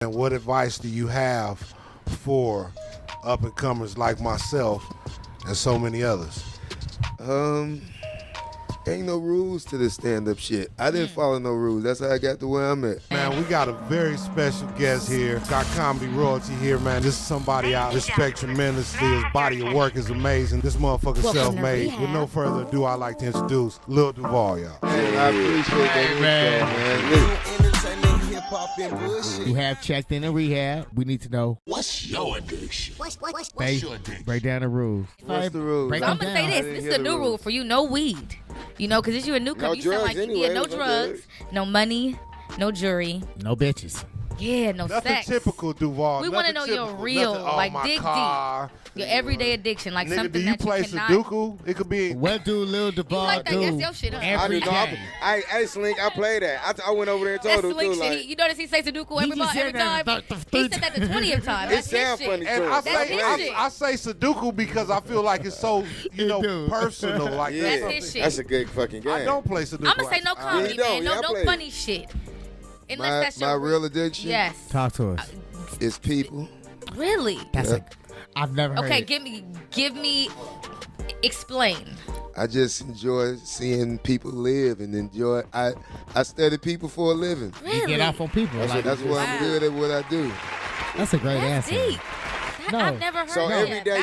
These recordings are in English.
And what advice do you have for up-and-comers like myself and so many others? Ain't no rules to this stand-up shit. I didn't follow no rules. That's how I got to where I'm at. Man, we got a very special guest here. Got comedy royalty here, man. This is somebody I respect tremendously. His body of work is amazing. This motherfucker self-made. With no further ado, I'd like to introduce Lil Duval, y'all. Hey, I appreciate that, man. You have checked in rehab. We need to know. What's your addiction? What's your addiction? Break down the rules. What's the rules? Break So I'm them gonna say down. this is a new rule for you. No weed. You know, because you're a newcomer. No You sound drugs like anyway, no okay. drugs, no money, no jury. No bitches. Yeah, no Nothing sex. typical, Duval. We want to know your real, like dig deep, your everyday addiction, like Nigga, something do you that play you cannot. Sudoku? It could be. What do Lil You Duval like that? do? That's your shit, huh? Every day. I Slink, I play that. I went over there and That's told him slick too. shit. Like, You notice he say Sudoku every just said time. that He said that the 20th time. it That's his sounds shit. funny And too. I say Sudoku because I feel like it's so, do. personal. Like Yeah, That's his shit. that's a good fucking game. I don't play Sudoku. I'm gonna say no comedy, you don't. man. Yeah, I No play. funny shit. Unless that's My your real addiction Yes. Talk to us. is people. Really? That's Yeah. I've never heard Okay, it. give me, explain. I just enjoy seeing people live and enjoy. I study people for a living. Really? You get off on people. That's, Like, that's why I'm Wow. good at what I do. that's a great That's answer. deep. No. I've never heard So that. every day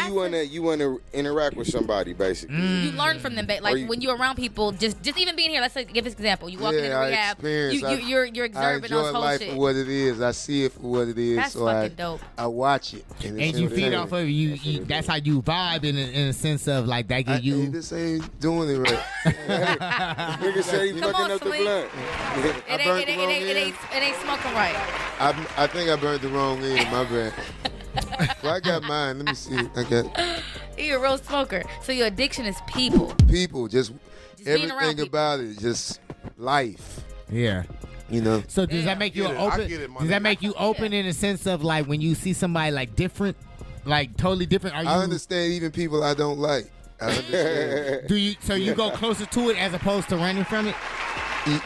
you wanna interact with somebody, basically. You learn from them, like Or you- when you're around people. Just even being here. Let's say, give this example. You walk into Yeah, I rehab. experience. You're I observing enjoy those whole life shit. for what it is. I see it for what it is. That's so fucking dope. I watch it. And it's And you feed entertaining. off of it. You that's how you vibe in a sense of like that Hey, get you. this ain't doing it right. Nigga say he Come fucking on, up the Slick. blunt. I burnt the wrong end. It ain't smoking right. I think I burnt the wrong end. My bad. Well, I got mine. Let me see. I got You're a real smoker. So your addiction is people. people. Just being around everything people. about it. Just life. Yeah. You know. So does that make you get it. I open? get it, my Does that nigga. make you open in a sense of like when you see somebody like different, like totally different? Are you? I understand even people I don't like. I understand. Do you? So you go closer to it as opposed to running from it?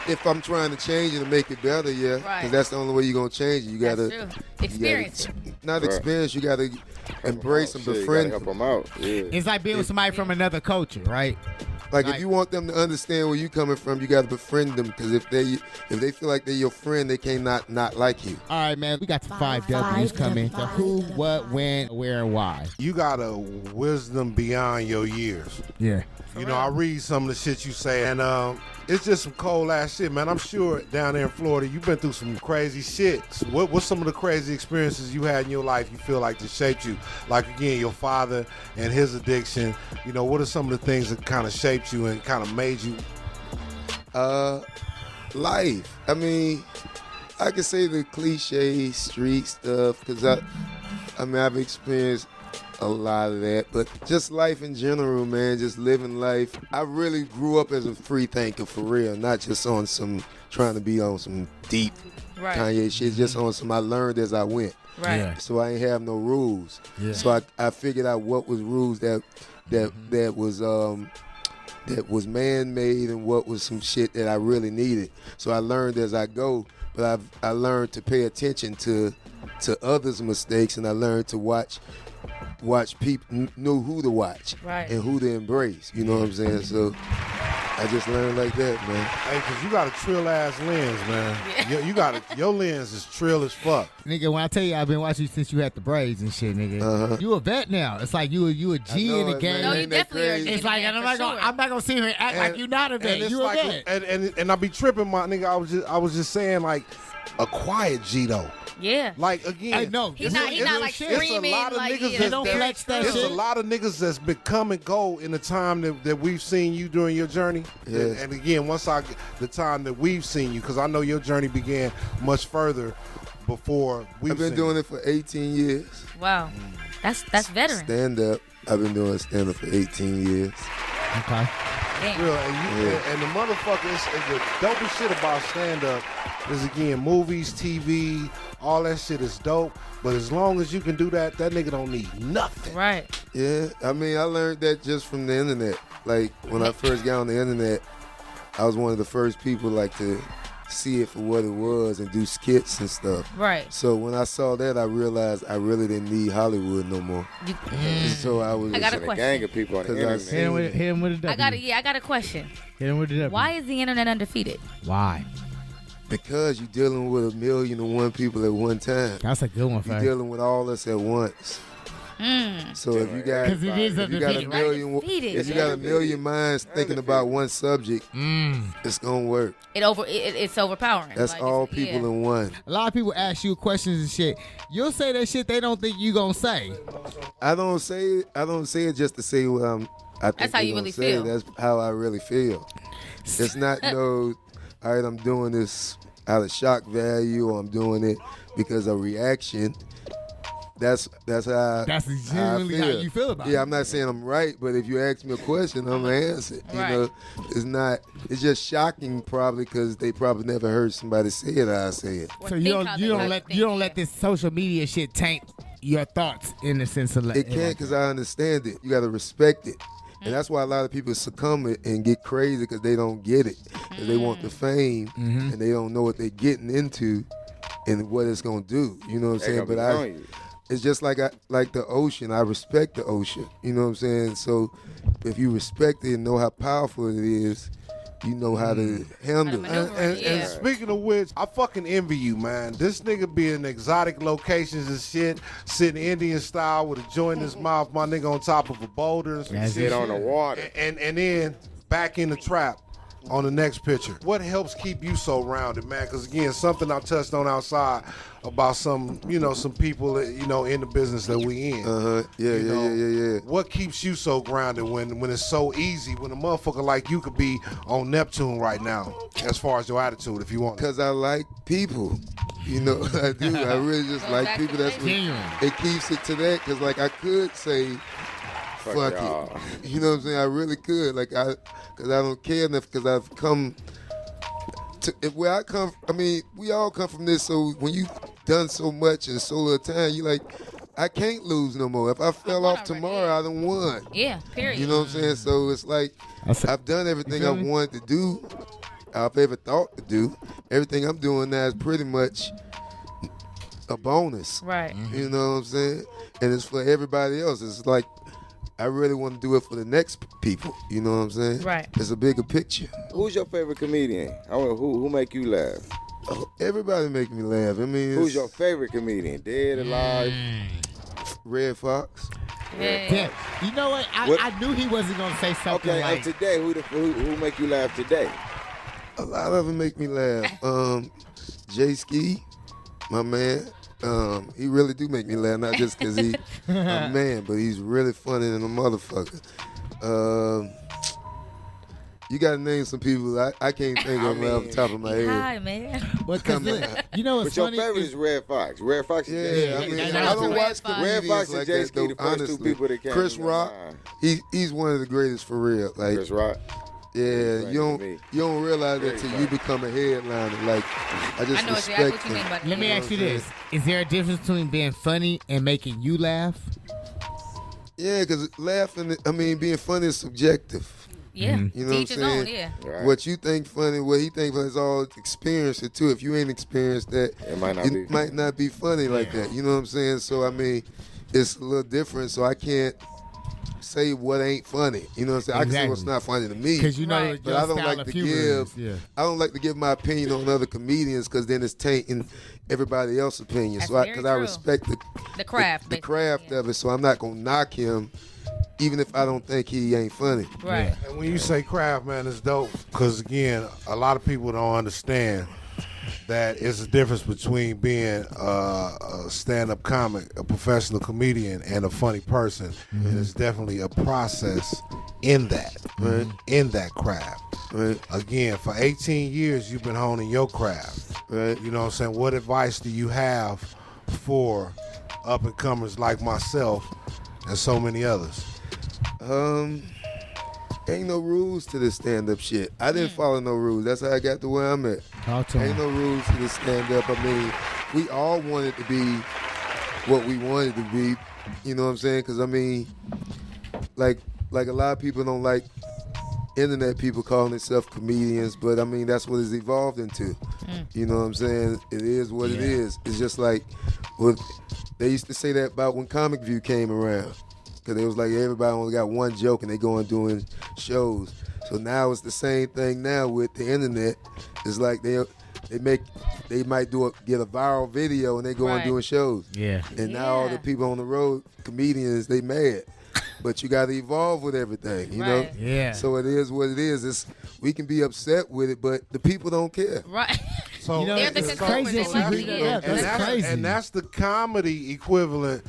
If I'm trying to change it and make it better, yeah, because Right. that's the only way you're gonna change it. You gotta That's true. Experience it. not experience. You gotta embrace them, befriend them. them out. Yeah. It's like being with somebody from another culture, right? Like Like- if you want them to understand where you coming from, you gotta befriend them. Because if they feel like they're your friend, they can't not like you. All right, man. We got the five W's coming. So who, what, when, where, and why? You got a wisdom beyond your years. Yeah. You know, I read some of the shit you say, and it's just some cold ass shit, man. I'm sure down there in Florida, you've been through some crazy shit. So what's some of the crazy experiences you had in your life you feel like just shaped you? Like again, your father and his addiction. You know, what are some of the things that kind of shaped you and kind of made you? Life. I mean, I could say the cliche street stuff because I've experienced a lot of that, but just life in general, man, just living life. I really grew up as a free thinker for real, not just on some trying to be on some deep Right. Kanye shit, just on some I learned as I went. Right. Yeah. So I ain't have no rules. Yeah. So I figured out what was rules that was man-made and what was some shit that I really needed. So I learned as I go, but I learned to pay attention to others' mistakes, and I learned to watch people, know who to watch Right. and who to embrace. You know what I'm saying? So I just learned like that, man. Hey, cause you got a trill ass lens, man. Your lens is trill as fuck. Nigga, when I tell you I've been watching you since you had the braids and shit, nigga. You a vet now. It's like you a G know in the it, game. man. No, you Ain't that definitely are. a crazy? G It's like, man, and for sure. I'm not gonna sit here and act like you not a vet. And it's You a like, vet. and I be tripping, my nigga. I was just saying like a quiet G though. Yeah. Like again, Hey, no, He's not like it's a screaming lot of like niggas yeah, that's don't very flex that There's true. a shit. lot of niggas that's been come and go in the time that we've seen you during your journey. Yeah. And again, the time that we've seen you, because I know your journey began much further before we've I've been seen doing you. it for 18 years. Wow. That's veteran. Stand up. I've been doing stand up for 18 years. Okay. Damn. Real, and the motherfuckers, and the dopest shit about stand-up is, again, movies, TV, all that shit is dope. But as long as you can do that, that nigga don't need nothing. Right. Yeah, I mean, I learned that just from the internet. Like, when I first got on the internet, I was one of the first people, like, to see it for what it was and do skits and stuff. Right. So when I saw that, I realized I really didn't need Hollywood no more. So I was. I got a A question. gang of people on the internet. Hit him with a W. I got a question. Hit him with a W. Why is the internet undefeated? Why? Because you're dealing with 1,000,001 people at one time. That's a good one, You're Faye. dealing with all us at once. So if you got, 'Cause it is if you got a undefeated. million, Undefeated, if you yeah. got a million minds thinking about one subject, it's gonna work. It's overpowering. That's Like, all it's- people yeah. in one. A lot of people ask you questions and shit. You'll say that shit they don't think you gonna say. I don't say it just to say what I think That's how they you gonna really say. feel. That's how I really feel. It's not all right, I'm doing this out of shock value, or I'm doing it because of reaction. That's how That's I genuinely how you feel about it. Yeah, I'm not saying I'm right, but if you ask me a question, I'm gonna answer it. Right. You know, it's just shocking probably because they probably never heard somebody say it how I say it. Or So think how they like to you don't think, let yeah. this social media shit taint your thoughts in the sense of It can't because I understand it. You got to respect it. And that's why a lot of people succumb it and get crazy because they don't get it. Because they want the fame and they don't know what they're getting into and what it's going to do. You know what I'm They saying? gonna be But on you. it's just like the ocean. I respect the ocean. You know what I'm saying? So if you respect it and know how powerful it is, you know how to handle it. And speaking of which, I fucking envy you, man. This nigga be in exotic locations and shit, sitting Indian style with a joint in his mouth, my nigga on top of a boulder and some That's shit. Sit on the water. And then back in the trap on the next picture. What helps keep you so rounded, man? Because again, something I touched on outside about some people, in the business that we in. Yeah. What keeps you so grounded when it's so easy, when a motherfucker like you could be on Neptune right now, as far as your attitude, if you want? Because I like people. You know, I do. I really just Go like back people. to That's what Genuine. it keeps it to that. Because like I could say, fuck y'all. it. You know what I'm saying? I really could. Because I don't care enough. Because I've come to where I come. I mean, we all come from this. So when you done so much in so little time, you like, I can't lose no more. If I fell won off already. tomorrow, I done won. Yeah, period. You know what I'm saying? So it's like I've done everything feel I've me? wanted to do. I've ever thought to do. Everything I'm doing now is pretty much a bonus. Right. You know what I'm saying? And it's for everybody else. It's like I really want to do it for the next people. You know what I'm saying? Right. It's a bigger picture. Who's your favorite comedian? I mean, who make you laugh? Everybody make me laugh. I mean, Who's it's your favorite comedian? Dead, alive? Red Fox? Yeah. Yeah. You know what? What- I knew he wasn't gonna say something Okay, like. of today, who make you laugh today? A lot of them make me laugh. Jay Ski, my man. He really do make me laugh, not just because he a man, but he's really funny than a motherfucker. You got to name some people. I can't think of them off the top of my head. Hi, man. But 'cause you know what's But your funny? favorite is Red Fox. Red Fox is Yeah, I mean, That's I don't Red watch Fox. comedians Red Fox and like Jay that, Ski, though, the first two honestly. people that came Chris to my Rock, mind. he's one of the greatest for real. Like, Chris Rock. yeah, Funny you to me. don't realize that Very till funny. you become a headliner. Like, I just I know respect exactly what you him. mean by that. Let me Yeah. ask you this: is there a difference between being funny and making you laugh? Yeah, because being funny is subjective. Yeah. You know Teach what his I'm own, saying? yeah. Right. What you think funny, what he think funny is all experience it too. If you ain't experienced that, It might not be. might not be funny like that. You know what I'm saying? So I mean, it's a little different. So I can't say what ain't funny. You know what I'm saying? I can say what's Exactly. not funny to me. Because you know, Right. your But I don't style like of to humor give. is, yeah. I don't like to give my opinion on other comedians because then it's tainting everybody else's opinion. That's So very because I true. respect The craft. the basically, craft yeah. of it, so I'm not gonna knock him, even if I don't think he ain't funny. Right. And when you say craft, man, it's dope. Because, again, a lot of people don't understand that it's a difference between being a stand-up comic, a professional comedian, and a funny person. And it's definitely a process in that, in that craft. Right, Again, for 18 years, you've been honing your craft. right. You know what I'm saying? What advice do you have for up-and-comers like myself and so many others? Ain't no rules to this stand-up shit. I didn't follow no rules. That's how I got to where I'm at. Talk to Ain't him. no rules to this stand-up. I mean, we all wanted to be what we wanted to be. You know what I'm saying? Because I mean, like a lot of people don't like internet people calling themselves comedians, but I mean that's what it's evolved into. You know what I'm saying? It is what it is. It's just like, well, they used to say that about when Comic View came around. Because it was like everybody only got one joke and they go on doing shows. So now it's the same thing now with the internet. It's like they might get a viral video and they go on doing shows. Yeah. And now all the people on the road, comedians, they mad. But you got to evolve with everything, you know? Yeah. So it is what it is. We can be upset with it, but the people don't care. Right. So they're the consumers. They love to hear. That's crazy. And that's the comedy equivalent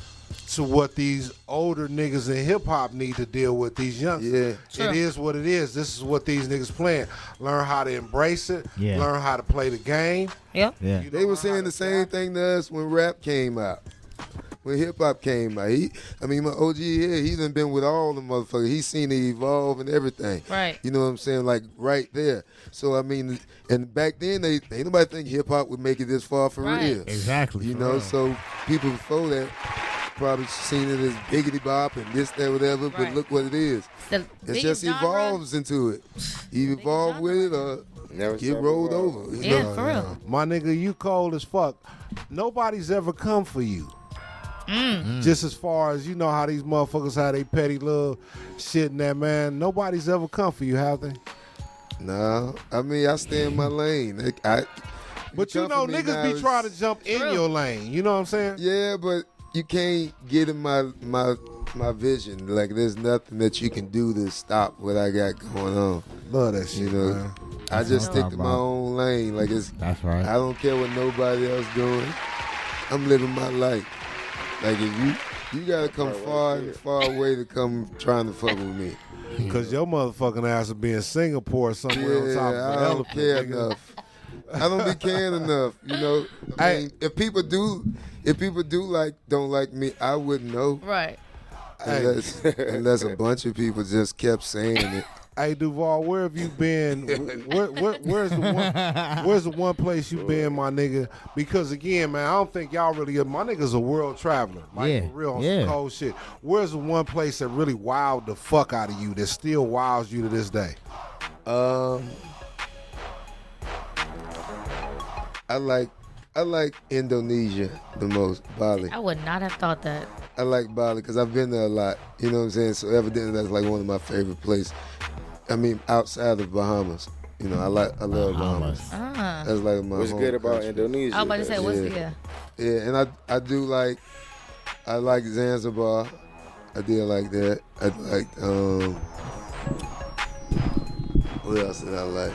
to what these older niggas in hip hop need to deal with, these youngsters. Yeah. It is what it is. This is what these niggas playing. Learn how to embrace it. Yeah. Learn how to play the game. Yep. Yeah. They were saying the same thing to us when rap came out. When hip-hop came out. My OG here, he done been with all the motherfuckers. He's seen it evolve and everything. Right. You know what I'm saying? Like, right there. So, and back then, ain't nobody think hip-hop would make it this far for real. Exactly. You know, so people before that probably seen it as biggity bop and this, that, whatever, but look what it is. It just evolves into it. You evolve with it or get rolled over. You know? For real. My nigga, you cold as fuck. Nobody's ever come for you. Just as far as you know how these motherfuckers have they petty little shit in that, man. Nobody's ever come for you, have they? No. I stay in my lane. But you know, niggas be trying to jump in your lane. You know what I'm saying? Yeah, but you can't get in my vision. Like, there's nothing that you can do to stop what I got going on. Love that shit, man. I just stick to my own lane. Like, that's right. I don't care what nobody else doing. I'm living my life. Like, if you gotta come far away to come trying to fuck with me. Because your motherfucking ass will be in Singapore somewhere on top of I the don't elephant. care enough. I don't be caring enough, you know. If people don't like me, I wouldn't know. Right. Unless a bunch of people just kept saying it. Hey Duval, where have you been? Where's the one place you been, my nigga? Because again, man, I don't think y'all really. My nigga's a world traveler, like for real on some cold shit. Where's the one place that really wowed the fuck out of you that still wows you to this day? I like Indonesia the most, Bali. I would not have thought that. I like Bali because I've been there a lot. You know what I'm saying? So evidently that's like one of my favorite places. Outside of Bahamas. You know, I love Bahamas. That's like my What's home good about country. Indonesia? I was about to say, what's the Yeah, and I like Zanzibar. I did like that. I like what else did I like?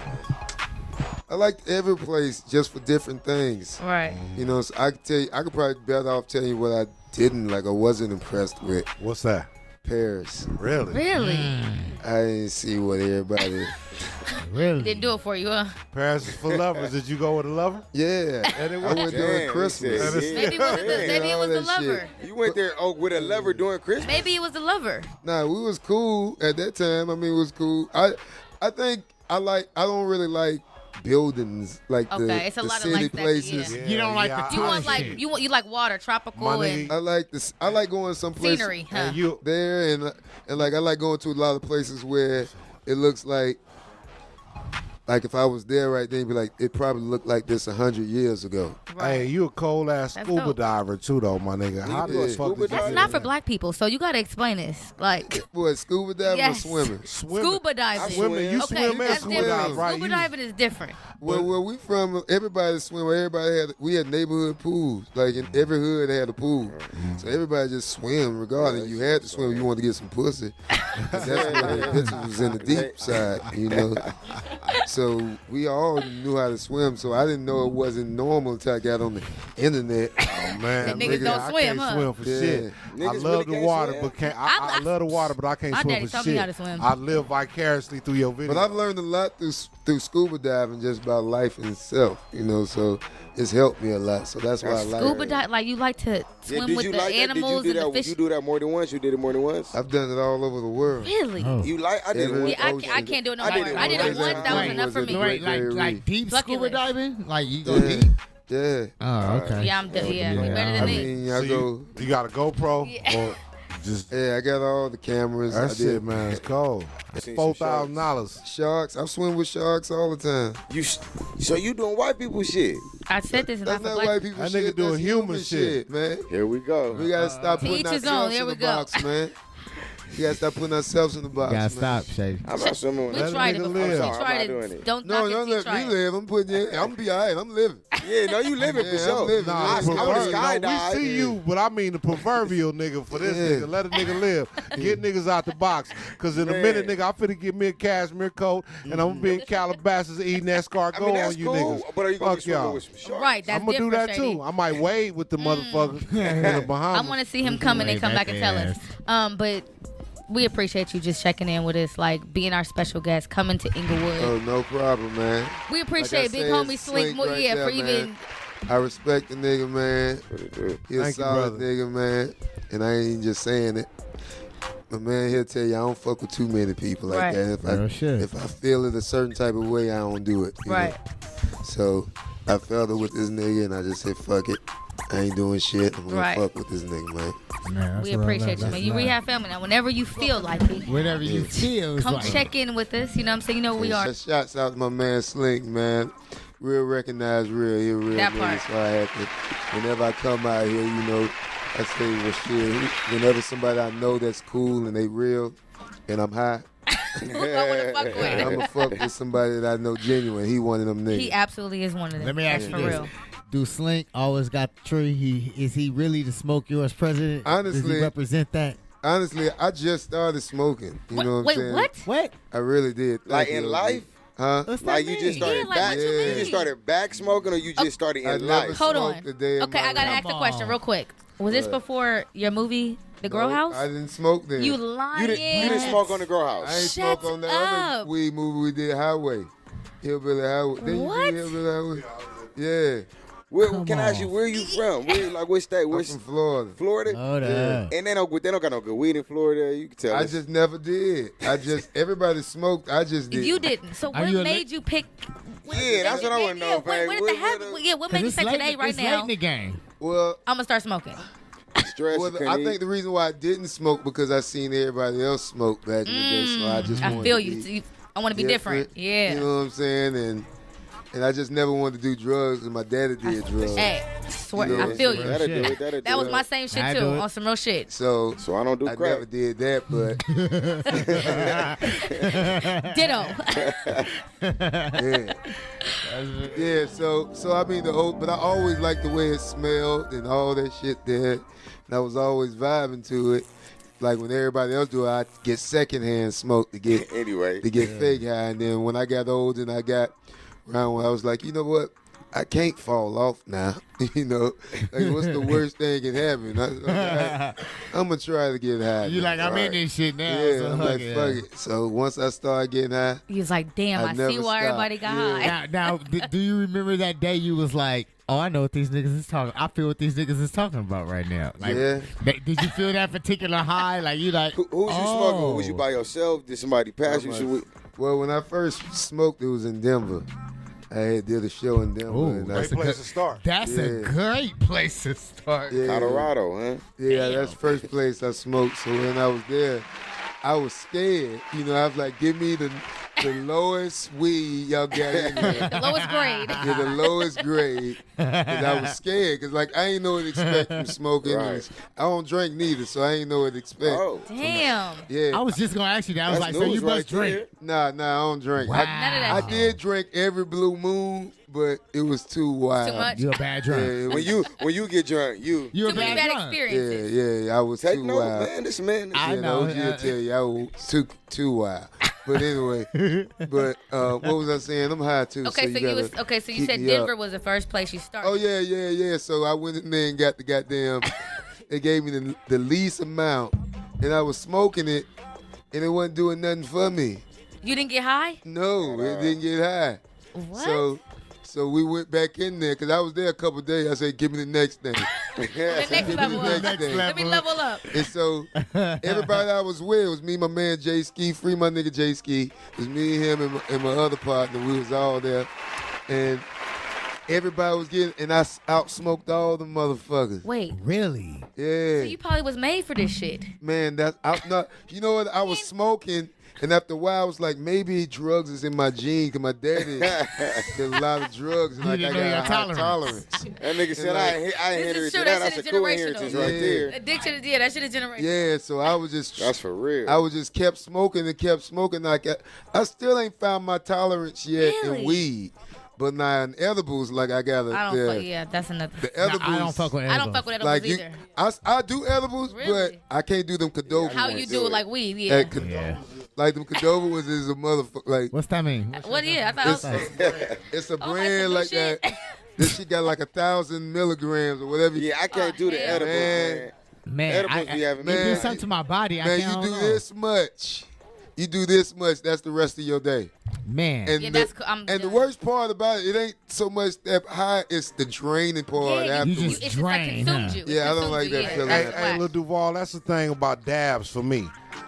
I liked every place just for different things. Right. You know, so I could probably better off telling you what I didn't like or wasn't impressed with. What's that? Paris. Really? Really? I didn't see what everybody. Really? Didn't do it for you, huh? Paris is for lovers. Did you go with a lover? Yeah. And it I went during Damn, Christmas. Maybe it was the lover. You went there with a lover during Christmas? Maybe it was the lover. Nah, we was cool at that time. It was cool. I think I don't really like buildings like it's a the lot city of places. You don't like the You want like you like water, tropical, and I like this. I like going someplace scenery, huh? there and like I like going to a lot of places where it looks like if I was there right then, it'd be like it probably looked like this 100 years ago. Hey, you a cold ass scuba diver too, though, my nigga. How the fuck did That's not for black people, so you gotta explain this. Like, what, scuba diving or swimming? Scuba diving. Swimming, you swim and that's scuba different. dive, right? Scuba diving is different. Well, where we from, everybody swim. We had neighborhood pools. Like in every hood, they had a pool. So everybody just swim. Regardless, you had to swim. You wanted to get some pussy. That's where the bitches was in the deep side, you know. So we all knew how to swim. So I didn't know it wasn't normal until I got on the internet. Oh man, niggas don't I swim, can't huh? swim for shit. I love the water, but I love the water, but I can't My swim daddy for taught me shit. how to swim. I live vicariously through your video. But I've learned a lot through scuba diving, just about life itself, you know. So it's helped me a lot. So that's why I like Scuba it. dive, like you like to swim with the animals Did you do and the that? fish. You do that more than once? You did it more than once? I've done it all over the world. Really? You like? I did it once. Yeah, I can't do it no more. I did it once. That was enough for me. Like deep scuba Succulent. diving? Like you go deep? Yeah. Oh, okay. Yeah, you better than me. I go. You got a GoPro or just I got all the cameras. that I shit, did. man. It's cold. It's seen some $4,000. Sharks. I swim with sharks all the time. So you doing white people shit? I said this and That's I not forgot. white people That shit. nigga doing that's human shit. man. Here we go. We gotta stop To putting each his own. ourselves There in we the go. box, man. We gotta stop putting ourselves in the box. Gotta man. stop, Shady. I'm not swimming. We Let a tried it nigga before. live. We I'm not tried doing it. it. Don't No, knock don't it. let me live. I'm putting it. I'm gonna be all right. I'm living. Yeah, no, you living for Yeah, sure. I'm living. Nah, I the would've pervert- skydived. no, we see you, but I mean the proverbial nigga for this Yeah. nigga. Let a nigga live. Get niggas out the box. Because in a Man. minute, nigga, I'm finna get me a cashmere coat, and I'm gonna be in Calabasas eating escargot I mean, that's on you cool. niggas. But are you gonna be Fuck swimming y'all. with some sharks? Right, that's I'm gonna do different, that Shady. too. I might wade with the motherfuckers in the I Bahamas. want to see him come and then Way come back back and tell ass. us. But we appreciate you just checking in with us, like being our special guest, coming to Inglewood. Oh, no problem, man. We appreciate Like I Big said, Homie Slink, right yeah, there, for man. even. I respect the nigga, man. He a Thank you, solid brother. nigga, man. And I ain't just saying it. But man, he'll tell you I don't fuck with too many people like Right. that. Real shit. If I feel it a certain type of way, I don't do it. you Right. know? So I felt it with this nigga, and I just said, fuck it. I ain't doing shit. I'm gonna Right. fuck with this nigga, man. Man, that's We what I appreciate love. you, man. That's You love. rehab family now. Whenever you feel like it, Whenever you feel, it's come like, check in with us. You know what I'm saying? You know where we are. Shouts out to my man Slink, man. Real recognized real. He a real That nigga, part. so I have to. Whenever I come out here, you know, I say, well, shit. Whenever somebody I know that's cool and they real, and I'm high, I want to fuck with. I'ma fuck with somebody that I know genuine. He one of them niggas. He absolutely is one of them. Let me ask you for this. real. Do Slink always got the tree? Is he really the Smoke Yours president? Does Honestly- he represent that? Honestly, I just started smoking. You know what I'm Wait, saying? what? What? I really did. Like Thank in you, life? Huh? What's that Like you mean? just started Yeah, like, back. what you You mean? just started back smoking, or you just started I in never life? Hold on. smoked a day in Okay, my I gotta life. ask the Come question on. real quick. Was this What? before your movie, The Grow No, House? I didn't smoke then. You lying? You didn't smoke on the grow house. I ain't Shut smoke on the up. other weed movie we did, Highway. Hillbilly Highway. Didn't What? you do Hillbilly Highway? Yeah. Where, Come can I ask on. you where you from? Where, like what state? I'm Where, from Florida. Florida? Hold Yeah. up. And they don't got no good weed in Florida. You can tell. I us. just never did. Everybody smoked. I just did. You didn't. So Are what you a made you pick? Yeah, that's what I wanna know, Yeah, man. what What- the hell? what- Yeah, what 'Cause made you it's say late, today, right it's late now? in the game. Well, I'm gonna start smoking. stress. well, I think the reason why I didn't smoke because I seen everybody else smoke back in the day, so I just I wanted feel to you. be So I want to be different. Yeah. You know what I'm saying? And I just never wanted to do drugs, and my daddy did drugs. Hey, swear, You know, I feel you. That'll Shit. do it. That'll That do was it. my same shit I too, do it. on some real shit. So So I don't do I crack. never did that, but Ditto. yeah. Yeah, so I mean but I always liked the way it smelled and all that shit there. And I was always vibing to it. Like when everybody else do it, I'd get secondhand smoke to get Anyway, fake high. And then when I got old and I got around when I was like, you know what? I can't fall off now. You know, like what's the worst thing can happen? I'm gonna try to get high. You now. like, I'm in this shit now. Yeah, so I'm like, fuck it. So once I start getting high, He was like, damn, I I see never why stopped. everybody got Yeah. high. Now, do you remember that day you was like, oh, I know what these niggas is talking. I feel what these niggas is talking about right now. Like, Yeah. Did you feel that particular high? Like you like, who's you smoking with? Was you oh. by yourself? Did somebody pass you? Should we- well, when I first smoked, it was in Denver. I had did a show in Denver. Ooh, and I, Great place to start. That's a Yeah. great place to start. yeah, Colorado, huh? Yeah, that's the first place I smoked. So when I was there, I was scared. You know, I was like, give me the lowest weed y'all got in there. The lowest grade. Yeah, the lowest grade. And I was scared because, like, I ain't know what to expect from smoking. Right. I don't drink neither, so I ain't know what to expect. Oh, Damn. Yeah. I was just gonna ask you that. I was That's like, so news you must right drink. Nah, I don't drink. Wow. None of that I shit. did drink every blue moon, but it was too wild. Too much. You a bad Yeah, drunk. it was, when you get drunk, you You a Too many bad bad drunk. experiences. yeah, I was take too note, wild. man. This man. I Yeah, know. OG will tell you I was too wild. But anyway, what was I saying? I'm high too. Okay, so you was gotta so you keep said me Denver up. was the first place you started. Oh yeah. So I went in there and got the goddamn. They gave me the least amount, and I was smoking it, and it wasn't doing nothing for me. You didn't get high? No, it didn't get high. What? So we went back in there because I was there a couple of days. I said, "Give me the next thing." the next Give me level the up. next thing. Let me level up. And so everybody I was with was me, my man Jay Ski, free my nigga Jay Ski. It was me, him, and my other partner. We was all there, and everybody was getting, and I out-smoked all the motherfuckers. Wait, Really? Yeah. so you probably was made for this shit. Man, you know what? I was smoking, and after a while, I was like, maybe drugs is in my genes, because my daddy did a lot of drugs, and You like, I didn't know got your a high tolerance. That nigga said I This inherited is true. that. That That's shit a is cool generational. inheritance right Yeah. there. Addiction is that shit is generational. Yeah, so I was just That's for real. I was just kept smoking and kept smoking. Like I still ain't found my tolerance yet Really? in weed, but now in edibles, like I got I don't fuck. Yeah, that's another. the Nah, edibles. I don't fuck with I don't edibles. fuck with edibles like either. I do edibles, Really? but I can't do them Cadova How ones. you do it like weed? Yeah. Yeah. Like them Cadova ones is a motherfucker. Like What's that mean? What? Yeah, I thought. it's a Oh, like brand some like new shit. that. This shit got like 1,000 milligrams or whatever. Yeah, I can't do the hell. edibles, man. Man, Edibles be having you me do mad. something to my body. I Man, can't you do know. this much. You do this much. That's the rest of your day. Man. And Yeah, the, that's cool. I'm and the done. worst part about it ain't so much that high, it's the draining part Yeah, afterwards. just it's just like drain, consumed huh? you. It Yeah, I don't consumed like you, that yeah. feeling. That's Hey, whack. Lil Duval, that's the thing about dabs for me.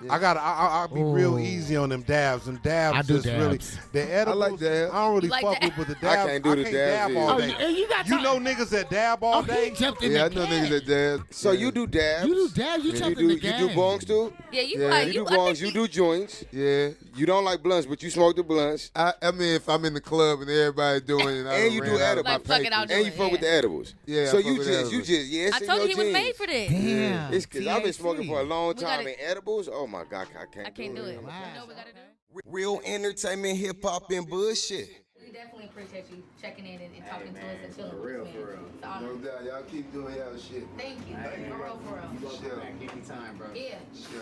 I'll be real Ooh. easy on them dabs. Them dabs I do just really dabs. the edibles. like dabs. I don't really You like fuck dabs? with, but the I dabs. can't do the dabs dab all either. day. Oh, you got You know niggas that dab all Oh, day. he jumped in Yeah, I the know game. niggas that dab. So you do dabs? You do dabs. You You jumped do in the you game. do bongs too? Yeah, you Yeah. like You you. do bongs. You do joints. Yeah. You don't like blunts, but you smoke the blunts. I mean, if I'm in the club and everybody doing it, I And done you ran do out of edibles. my Like, fuck it, papers. I'll do And you it, fuck with the edibles. Yeah, I So fuck you with just edibles. it's I in told your you he was genes. made for this. Damn. It's because I've been smoking for a long We time, gotta- and edibles, oh my God, I can't I can't do it. You Wow. know what we gotta do? Real entertainment, hip hop, and bullshit. We definitely appreciate you checking in and talking to us and chilling for with real, us, for man. real. It's an honor. No doubt. Y'all keep doing y'all shit. Thank you. For real, for real. Sure. Give me time, bro. Yeah. Sure.